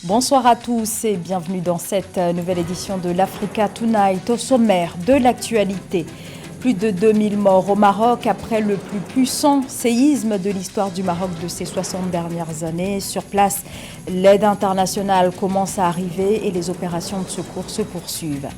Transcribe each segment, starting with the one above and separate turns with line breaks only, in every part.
Bonsoir à tous et bienvenue dans cette nouvelle édition de l'Africa Tonight. Au sommaire de l'actualité, plus de 2000 morts au Maroc après le plus puissant séisme de l'histoire du Maroc de ces 60 dernières années. Sur place, l'aide internationale commence à arriver et les opérations de secours se poursuivent.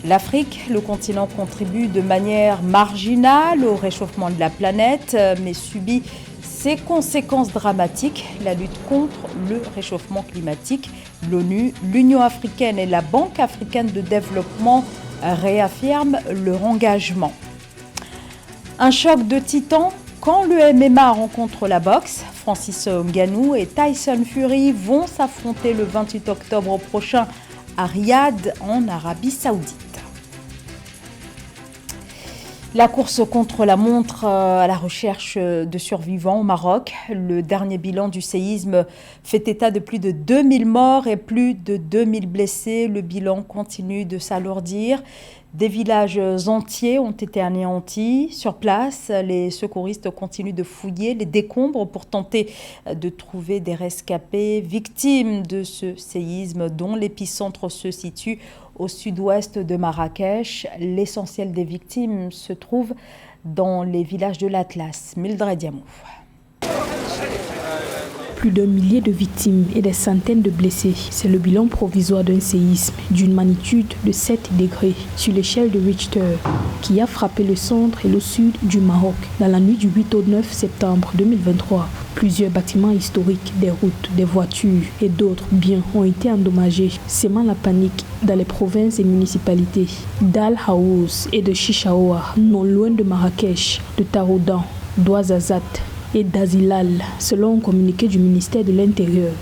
L'Afrique, le continent, contribue de manière marginale au réchauffement de la planète, mais subit ses conséquences dramatiques, la lutte contre le réchauffement climatique. L'ONU, l'Union africaine et la Banque africaine de développement réaffirment leur engagement. Un choc de titans quand le MMA rencontre la boxe. Francis Ngannou et Tyson Fury vont s'affronter le 28 octobre prochain à Riyad, en Arabie Saoudite. La course contre la montre à la recherche de survivants au Maroc. Le dernier bilan du séisme fait état de plus de 2000 morts et plus de 2000 blessés. Le bilan continue de s'alourdir. Des villages entiers ont été anéantis. Sur place, les secouristes continuent de fouiller les décombres pour tenter de trouver des rescapés victimes de ce séisme dont l'épicentre se situe au sud-ouest de Marrakech. L'essentiel des victimes se trouve dans les villages de l'Atlas. Mildred Diamou.
Plus d'un millier de victimes et des centaines de blessés. C'est le bilan provisoire d'un séisme d'une magnitude de 7 degrés sur l'échelle de Richter qui a frappé le centre et le sud du Maroc dans la nuit du 8 au 9 septembre 2023. Plusieurs bâtiments historiques, des routes, des voitures et d'autres biens ont été endommagés, sémant la panique dans les provinces et municipalités d'Al Haouz et de Chichaoua, non loin de Marrakech, de Taroudan, d'Ouarzazate et d'Azilal, selon un communiqué du ministère de l'Intérieur.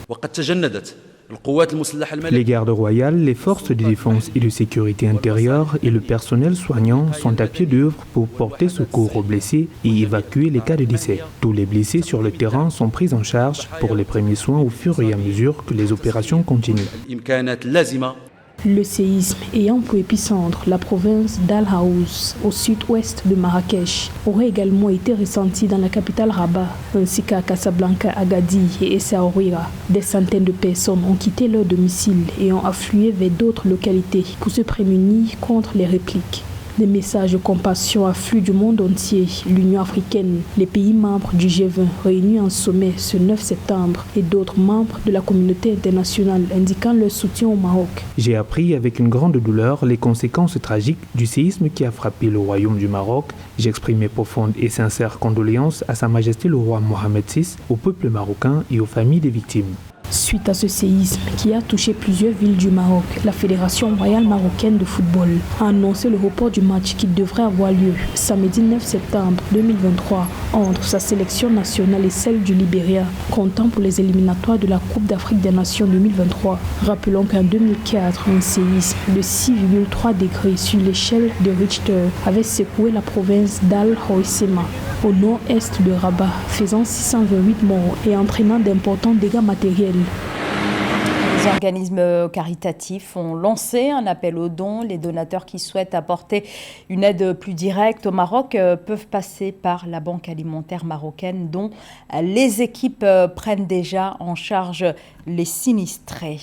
Les gardes royales, les forces de défense et de sécurité intérieure et le personnel soignant sont à pied d'œuvre pour porter secours aux blessés et évacuer les cas de décès. Tous les blessés sur le terrain sont pris en charge pour les premiers soins au fur et à mesure que les opérations continuent.
Le séisme ayant pour épicentre la province d'Al Haouz, au sud-ouest de Marrakech, aurait également été ressenti dans la capitale Rabat, ainsi qu'à Casablanca, Agadir et Essaouira. Des centaines de personnes ont quitté leur domicile et ont afflué vers d'autres localités pour se prémunir contre les répliques. Des messages de compassion affluent du monde entier. L'Union africaine, les pays membres du G20 réunis en sommet ce 9 septembre et d'autres membres de la communauté internationale indiquant leur soutien au Maroc.
J'ai appris avec une grande douleur les conséquences tragiques du séisme qui a frappé le royaume du Maroc. J'exprime mes profondes et sincères condoléances à Sa Majesté le roi Mohamed VI, au peuple marocain et aux familles des victimes.
Suite à ce séisme qui a touché plusieurs villes du Maroc, la Fédération royale marocaine de football a annoncé le report du match qui devrait avoir lieu samedi 9 septembre 2023 entre sa sélection nationale et celle du Libéria, comptant pour les éliminatoires de la Coupe d'Afrique des Nations 2023. Rappelons qu'en 2004, un séisme de 6,3 degrés sur l'échelle de Richter avait secoué la province d'Al Hoceima, au nord-est de Rabat, faisant 628 morts et entraînant d'importants dégâts matériels.
Les organismes caritatifs ont lancé un appel aux dons. Les donateurs qui souhaitent apporter une aide plus directe au Maroc peuvent passer par la Banque alimentaire marocaine dont les équipes prennent déjà en charge les sinistrés.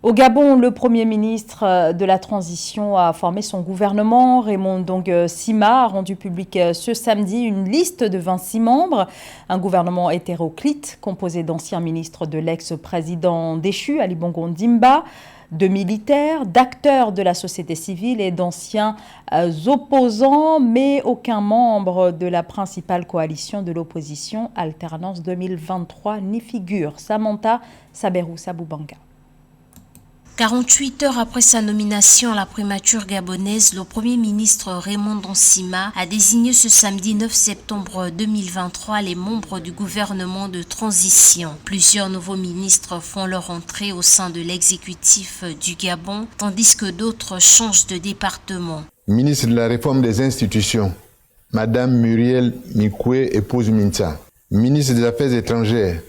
Au Gabon, le Premier ministre de la Transition a formé son gouvernement. Raymond Sima a rendu public ce samedi une liste de 26 membres. Un gouvernement hétéroclite composé d'anciens ministres de l'ex-président déchu, Ali Bongo Ondimba, de militaires, d'acteurs de la société civile et d'anciens opposants, mais aucun membre de la principale coalition de l'opposition, Alternance 2023, n'y figure. Samantha Saberou Saboubanga.
48 heures après sa nomination à la primature gabonaise, le Premier ministre Raymond Sima a désigné ce samedi 9 septembre 2023 les membres du gouvernement de transition. Plusieurs nouveaux ministres font leur entrée au sein de l'exécutif du Gabon, tandis que d'autres changent de département.
Ministre de la Réforme des institutions, Madame Muriel Mikwe, épouse Minta. Ministre des Affaires étrangères,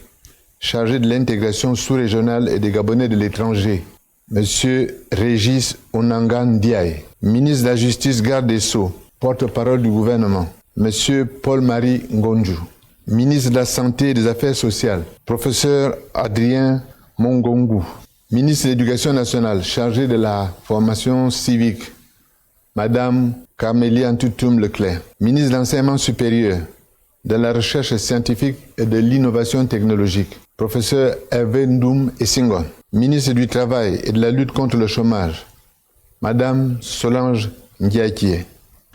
chargé de l'intégration sous-régionale et des Gabonais de l'étranger, Monsieur Régis Onangan Ndiaye. Ministre de la Justice, garde des Sceaux, porte-parole du gouvernement, Monsieur Paul-Marie Ngonju. Ministre de la Santé et des Affaires sociales, professeur Adrien Mongongu. Ministre de l'Éducation nationale, chargé de la formation civique, Madame Camélia Ntutum Leclerc. Ministre de l'Enseignement supérieur, de la Recherche scientifique et de l'Innovation technologique, professeur Hervé Ndoum Essingon. Ministre du Travail et de la lutte contre le chômage, Madame Solange Ndiaye.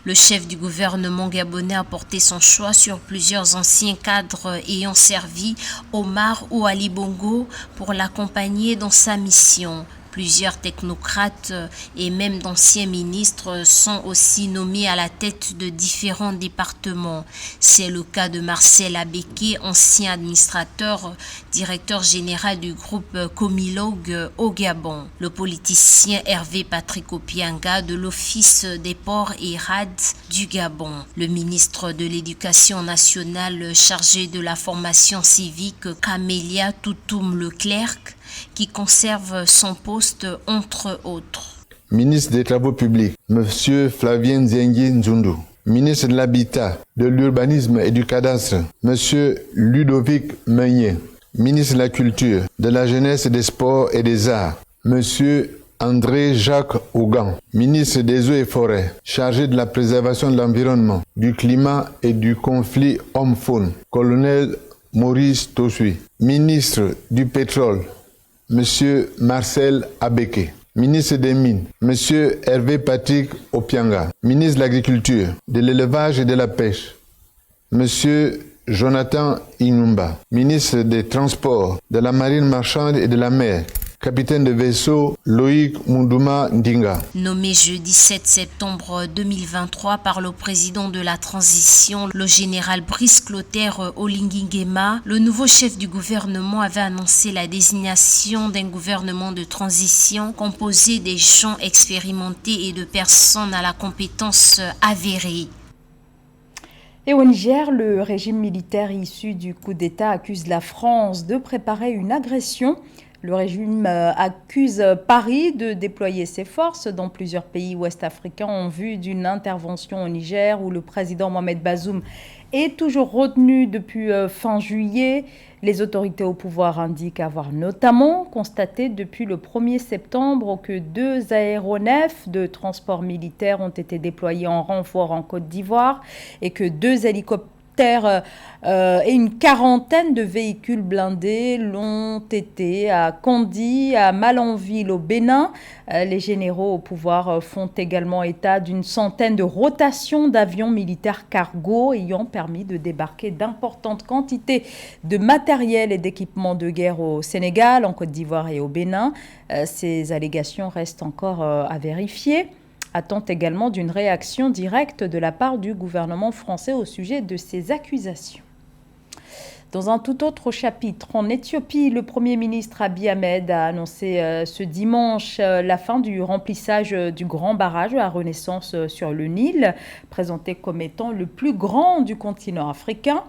Le chef du gouvernement gabonais a porté son choix sur plusieurs anciens cadres ayant servi Omar ou Ali Bongo pour l'accompagner dans sa mission. Plusieurs technocrates et même d'anciens ministres sont aussi nommés à la tête de différents départements. C'est le cas de Marcel Abeke, ancien administrateur, directeur général du groupe Comilog au Gabon. Le politicien Hervé Patrick Opianga de l'Office des ports et rades du Gabon. Le ministre de l'Éducation nationale chargé de la formation civique Camélia Toutoum Leclerc, qui conserve son poste entre autres.
Ministre des Travaux publics, M. Flavien Nzengi Nzundu. Ministre de l'Habitat, de l'Urbanisme et du Cadastre, M. Ludovic Meunier. Ministre de la Culture, de la Jeunesse, des Sports et des Arts, M. André-Jacques Ougan. Ministre des Eaux et Forêts, chargé de la préservation de l'environnement, du climat et du conflit homme-faune, Colonel Maurice Tosui. Ministre du Pétrole, Monsieur Marcel Abeke. Ministre des Mines, Monsieur Hervé Patrick Opianga. Ministre de l'Agriculture, de l'Élevage et de la Pêche, Monsieur Jonathan Inumba. Ministre des Transports, de la Marine marchande et de la mer, capitaine de vaisseau Loïc Munduma Ndinga.
Nommé jeudi 7 septembre 2023 par le président de la transition, le général Brice Clotaire Olinguingema, le nouveau chef du gouvernement avait annoncé la désignation d'un gouvernement de transition composé des gens expérimentés et de personnes à la compétence avérée.
Et au Niger, le régime militaire issu du coup d'État accuse la France de préparer une agression. Le régime accuse Paris de déployer ses forces dans plusieurs pays ouest-africains en vue d'une intervention au Niger où le président Mohamed Bazoum est toujours retenu depuis fin juillet. Les autorités au pouvoir indiquent avoir notamment constaté depuis le 1er septembre que 2 aéronefs de transport militaire ont été déployés en renfort en Côte d'Ivoire et que 2 hélicoptères et une quarantaine de véhicules blindés l'ont été à Kandji, à Malanville au Bénin. Les généraux au pouvoir font également état d'une centaine de rotations d'avions militaires cargo ayant permis de débarquer d'importantes quantités de matériel et d'équipements de guerre au Sénégal, en Côte d'Ivoire et au Bénin. Ces allégations restent encore à vérifier. Attente également d'une réaction directe de la part du gouvernement français au sujet de ces accusations. Dans un tout autre chapitre, en Éthiopie, le Premier ministre Abiy Ahmed a annoncé ce dimanche la fin du remplissage du grand barrage à Renaissance sur le Nil, présenté comme étant le plus grand du continent africain.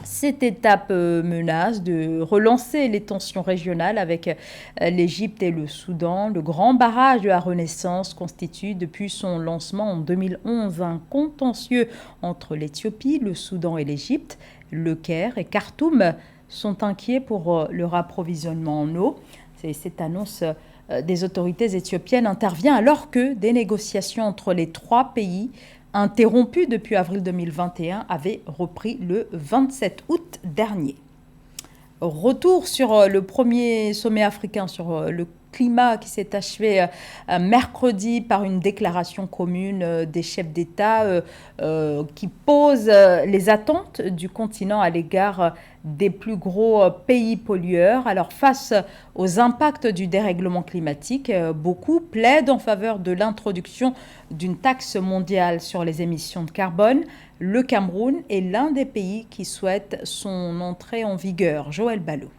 Cette étape menace de relancer les tensions régionales avec l'Égypte et le Soudan. Le grand barrage de la Renaissance constitue depuis son lancement en 2011 un contentieux entre l'Éthiopie, le Soudan et l'Égypte. Le Caire et Khartoum sont inquiets pour leur approvisionnement en eau. Cette annonce des autorités éthiopiennes intervient alors que des négociations entre les 3 pays interrompu depuis avril 2021, avait repris le 27 août dernier. Retour sur le premier sommet africain sur le climat qui s'est achevé mercredi par une déclaration commune des chefs d'État qui pose les attentes du continent à l'égard des plus gros pays pollueurs. Alors face aux impacts du dérèglement climatique, beaucoup plaident en faveur de l'introduction d'une taxe mondiale sur les émissions de carbone. Le Cameroun est l'un des pays qui souhaite son entrée en vigueur. Joël Ballot.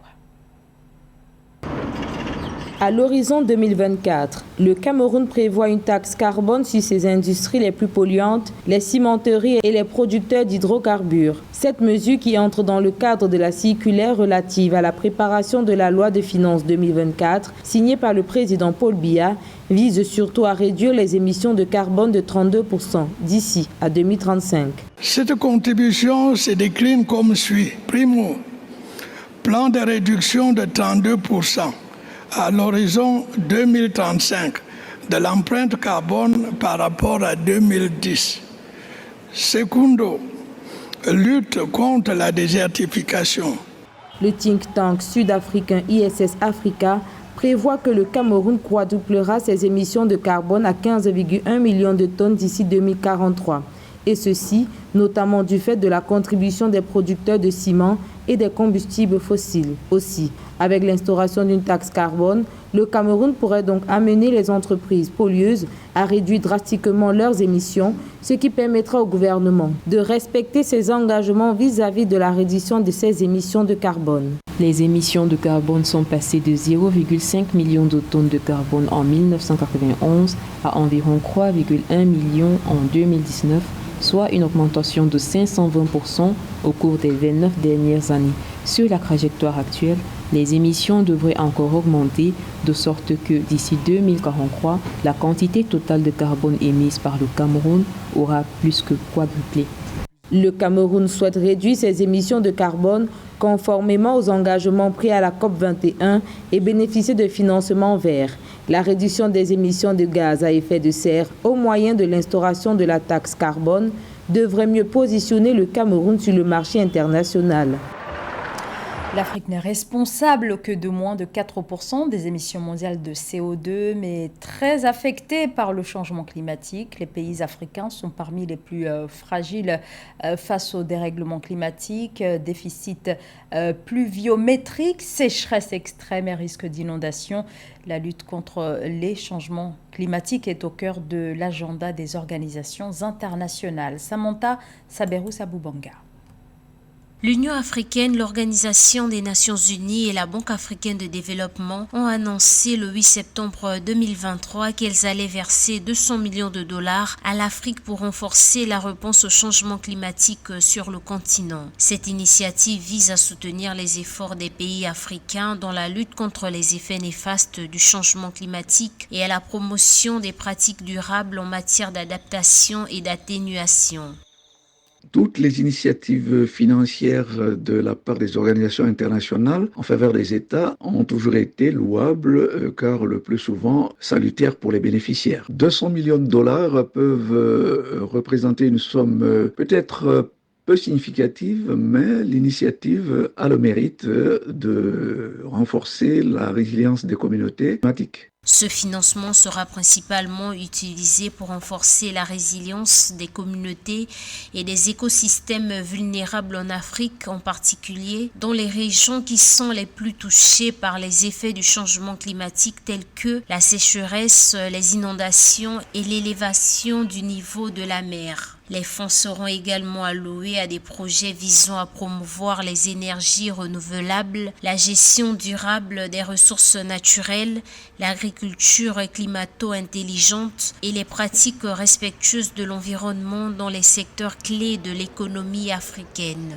À l'horizon 2024, le Cameroun prévoit une taxe carbone sur ses industries les plus polluantes, les cimenteries et les producteurs d'hydrocarbures. Cette mesure, qui entre dans le cadre de la circulaire relative à la préparation de la loi de finances 2024, signée par le président Paul Biya, vise surtout à réduire les émissions de carbone de 32% d'ici à 2035.
Cette contribution se décline comme suit. Primo, plan de réduction de 32% à l'horizon 2035 de l'empreinte carbone par rapport à 2010. Secondo, lutte contre la désertification.
Le think tank sud-africain ISS Africa prévoit que le Cameroun quadruplera ses émissions de carbone à 15,1 millions de tonnes d'ici 2043. Et ceci, notamment du fait de la contribution des producteurs de ciment et des combustibles fossiles. Aussi, avec l'instauration d'une taxe carbone, le Cameroun pourrait donc amener les entreprises pollueuses à réduire drastiquement leurs émissions, ce qui permettra au gouvernement de respecter ses engagements vis-à-vis de la réduction de ses émissions de carbone.
Les émissions de carbone sont passées de 0,5 million de tonnes de carbone en 1991 à environ 3,1 millions en 2019, soit une augmentation de 520% au cours des 29 dernières années. Sur la trajectoire actuelle, les émissions devraient encore augmenter de sorte que d'ici 2043, la quantité totale de carbone émise par le Cameroun aura plus que quadruplé.
Le Cameroun souhaite réduire ses émissions de carbone conformément aux engagements pris à la COP21 et bénéficier de financements verts. La réduction des émissions de gaz à effet de serre au moyen de l'instauration de la taxe carbone devrait mieux positionner le Cameroun sur le marché international.
L'Afrique n'est responsable que de moins de 4% des émissions mondiales de CO2, mais très affectée par le changement climatique. Les pays africains sont parmi les plus fragiles face au dérèglement climatique, déficit pluviométrique, sécheresse extrême et risque d'inondation. La lutte contre les changements climatiques est au cœur de l'agenda des organisations internationales. Samantha Saberou-Saboubanga.
L'Union africaine, l'Organisation des Nations unies et la Banque africaine de développement ont annoncé le 8 septembre 2023 qu'elles allaient verser 200 millions de dollars à l'Afrique pour renforcer la réponse au changement climatique sur le continent. Cette initiative vise à soutenir les efforts des pays africains dans la lutte contre les effets néfastes du changement climatique et à la promotion des pratiques durables en matière d'adaptation et d'atténuation.
Toutes les initiatives financières de la part des organisations internationales en faveur des États ont toujours été louables car le plus souvent salutaires pour les bénéficiaires. 200 millions de dollars peuvent représenter une somme peut-être peu significative, mais l'initiative a le mérite de renforcer la résilience des communautés climatiques.
Ce financement sera principalement utilisé pour renforcer la résilience des communautés et des écosystèmes vulnérables en Afrique, en particulier dans les régions qui sont les plus touchées par les effets du changement climatique tels que la sécheresse, les inondations et l'élévation du niveau de la mer. Les fonds seront également alloués à des projets visant à promouvoir les énergies renouvelables, la gestion durable des ressources naturelles, l'agriculture climato-intelligente et les pratiques respectueuses de l'environnement dans les secteurs clés de l'économie africaine.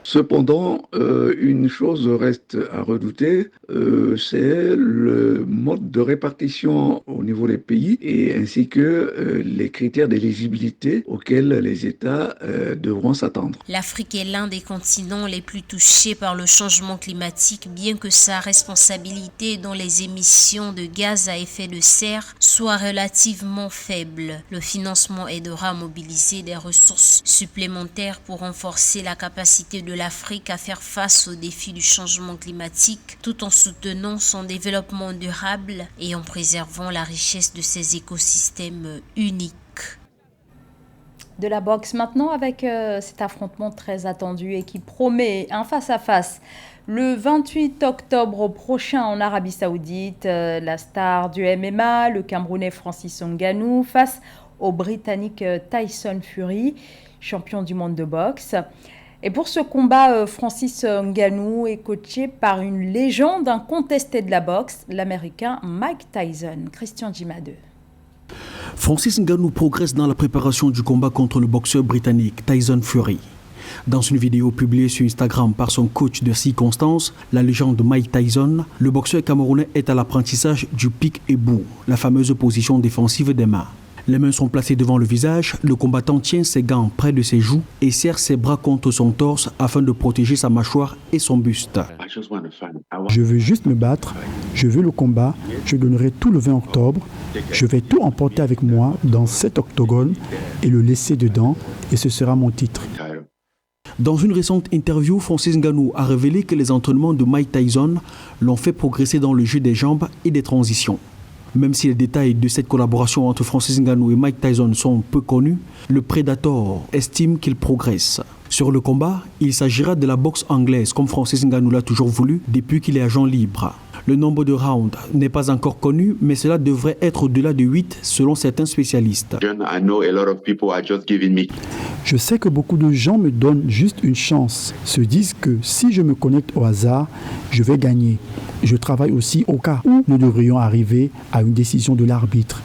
Cependant, une chose reste à redouter, c'est le mode de répartition au niveau des pays et ainsi que les critères d'éligibilité auxquels les États devront s'attendre.
L'Afrique est l'un des continents les plus touchés par le changement climatique, bien que sa responsabilité dans les émissions de gaz à effet de serre soit relativement faible. Le financement aidera à mobiliser des ressources supplémentaires pour renforcer la capacité de l'Afrique à faire face aux défis du changement climatique tout en soutenant son développement durable et en préservant la richesse de ses écosystèmes uniques.
De la boxe maintenant avec cet affrontement très attendu et qui promet un face-à-face. Le 28 octobre prochain en Arabie Saoudite, la star du MMA, le Camerounais Francis Ngannou, face au Britannique Tyson Fury, champion du monde de boxe. Et pour ce combat, Francis Ngannou est coaché par une légende incontestée de la boxe, l'Américain Mike Tyson. Christian Djimade.
Francis Ngannou progresse dans la préparation du combat contre le boxeur britannique Tyson Fury. Dans une vidéo publiée sur Instagram par son coach de circonstance, la légende Mike Tyson, le boxeur camerounais est à l'apprentissage du pic et bout, la fameuse position défensive des mains. Les mains sont placées devant le visage, le combattant tient ses gants près de ses joues et serre ses bras contre son torse afin de protéger sa mâchoire et son buste.
Je veux juste me battre, je veux le combat, je donnerai tout le 20 octobre, je vais tout emporter avec moi dans cet octogone et le laisser dedans et ce sera mon titre.
Dans une récente interview, Francis Ngannou a révélé que les entraînements de Mike Tyson l'ont fait progresser dans le jeu des jambes et des transitions. Même si les détails de cette collaboration entre Francis Ngannou et Mike Tyson sont peu connus, le Predator estime qu'il progresse. Sur le combat, il s'agira de la boxe anglaise comme Francis Ngannou l'a toujours voulu depuis qu'il est agent libre. Le nombre de rounds n'est pas encore connu, mais cela devrait être au-delà de 8 selon certains spécialistes.
Je sais que beaucoup de gens me donnent juste une chance, se disent que si je me connecte au hasard, je vais gagner. Je travaille aussi au cas où nous devrions arriver à une décision de l'arbitre.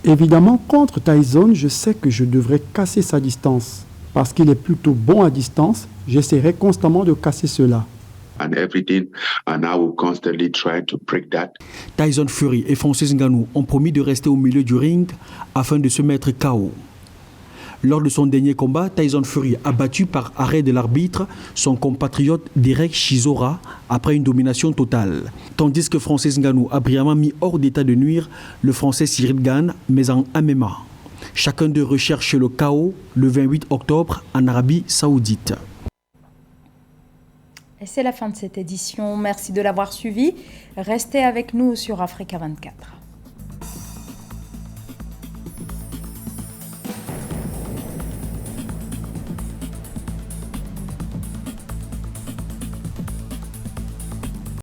Évidemment, contre Tyson, je sais que je devrais casser sa distance. Parce qu'il est plutôt bon à distance, j'essaierai constamment de casser cela.
Tyson Fury et Francis Ngannou ont promis de rester au milieu du ring afin de se mettre KO. Lors de son dernier combat, Tyson Fury a battu par arrêt de l'arbitre son compatriote Derek Chisora après une domination totale. Tandis que Francis Ngannou a brillamment mis hors d'état de nuire le Français Cyril Gane, mais en MMA. Chacun d'eux recherche le KO le 28 octobre en Arabie Saoudite.
Et c'est la fin de cette édition. Merci de l'avoir suivi. Restez avec nous sur Africa 24.